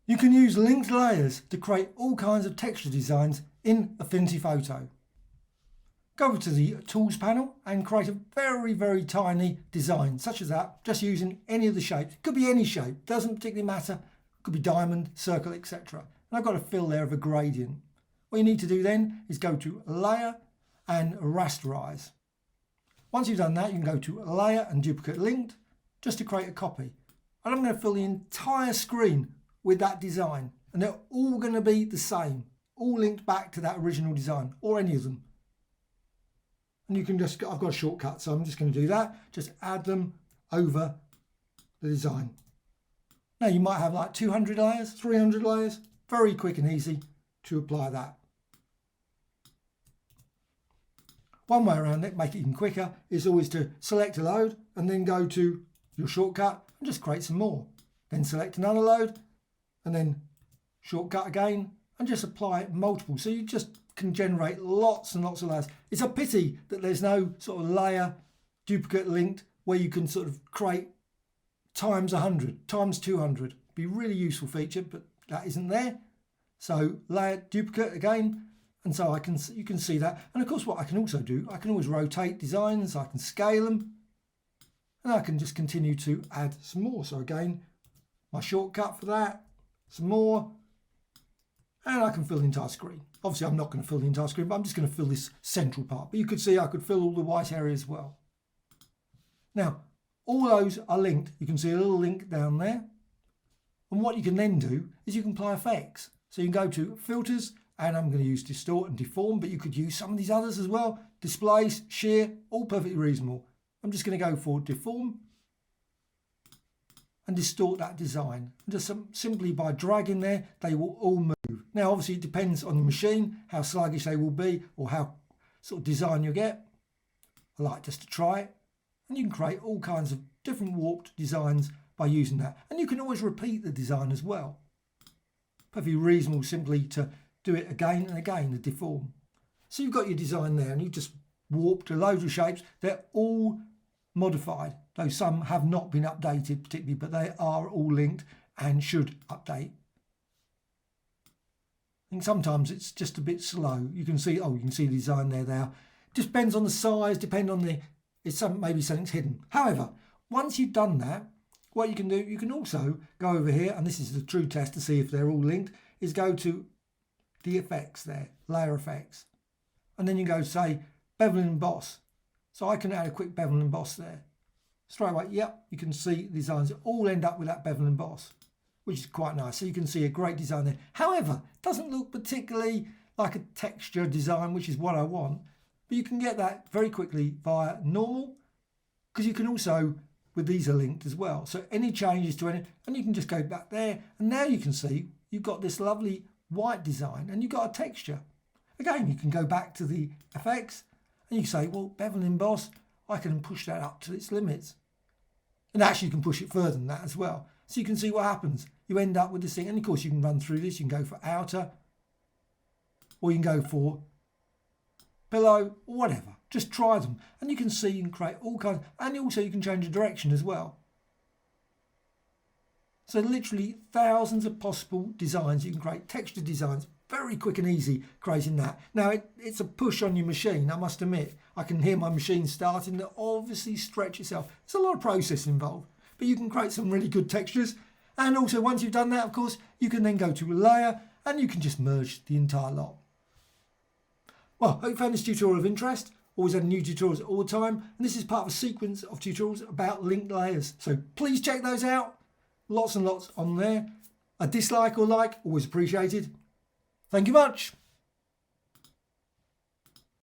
You can use linked layers to create all kinds of texture designs in Affinity Photo. Go over to the Tools panel and create a very tiny design such as that, just using any of the shapes. It could be any shape, doesn't particularly matter. It could be diamond, circle, etc. And I've got a fill there of a gradient. What you need to do then is go to Layer and Rasterize. Once you've done that, you can go to Layer and Duplicate Linked just to create a copy. And I'm going to fill the entire screen with that design, and they're all going to be the same, all linked back to that original design, or any of them. And you can just, I've got a shortcut, so I'm just going to do that, just add them over the design. Now you might have like 200 layers, 300 layers, very quick and easy to apply that. One way around it, make it even quicker, is always to select a load and then go to your shortcut and just create some more. Then select another load and then shortcut again and just apply it multiple. So you just can generate lots and lots of layers. It's a pity that there's no sort of layer duplicate linked where you can sort of create times 100, times 200. Be a really useful feature, but that isn't there. So layer duplicate again, and so you can see that. And of course what I can also do, I can always rotate designs, I can scale them, and I can just continue to add some more. So again, my shortcut for that, some more, and I can fill the entire screen. Obviously I'm not going to fill the entire screen, but I'm just going to fill this central part. But you could see I could fill all the white area as well. Now, all those are linked. You can see a little link down there. And what you can then do is you can apply effects. So you can go to Filters, and I'm going to use Distort and Deform, but you could use some of these others as well. Displace, Shear, all perfectly reasonable. I'm just going to go for Deform and distort that design. And just simply by dragging there, they will all move. Now obviously it depends on the machine, how sluggish they will be or how sort of design you get. I like just to try it. And you can create all kinds of different warped designs by using that. And you can always repeat the design as well. Perfectly reasonable simply to do it again and again, the deform. So you've got your design there and you just warped a load of shapes. They're all modified, though some have not been updated particularly, but they are all linked and should update. I think sometimes it's just a bit slow. You can see, you can see the design there. Just depends on the size, maybe something's hidden. However, once you've done that, what you can do, you can also go over here, and this is the true test to see if they're all linked, is go to the effects there, layer effects. And then you go say bevel and emboss. So I can add a quick bevel and emboss there. Straight away, yep, you can see the designs all end up with that bevel and emboss, which is quite nice. So you can see a great design there. However, it doesn't look particularly like a texture design, which is what I want. But you can get that very quickly via normal, because you can also, with these are linked as well. So any changes to any, and you can just go back there. And now you can see you've got this lovely white design and you've got a texture. Again, you can go back to the effects and you can say, well, bevel and emboss, I can push that up to its limits. And actually you can push it further than that as well. So you can see what happens. You end up with this thing. And of course you can run through this. You can go for outer, or you can go for pillow, or whatever. Just try them. And you can see you can create all kinds. And also you can change the direction as well. So literally thousands of possible designs. You can create texture designs. Very quick and easy creating that. Now it's a push on your machine, I must admit. I can hear my machine starting to obviously stretch itself. There's a lot of process involved, but you can create some really good textures. And also once you've done that, of course, you can then go to a layer and you can just merge the entire lot. Well, I hope you found this tutorial of interest. Always adding new tutorials all the time. And this is part of a sequence of tutorials about linked layers. So please check those out. Lots and lots on there. A dislike or like, always appreciated. Thank you much.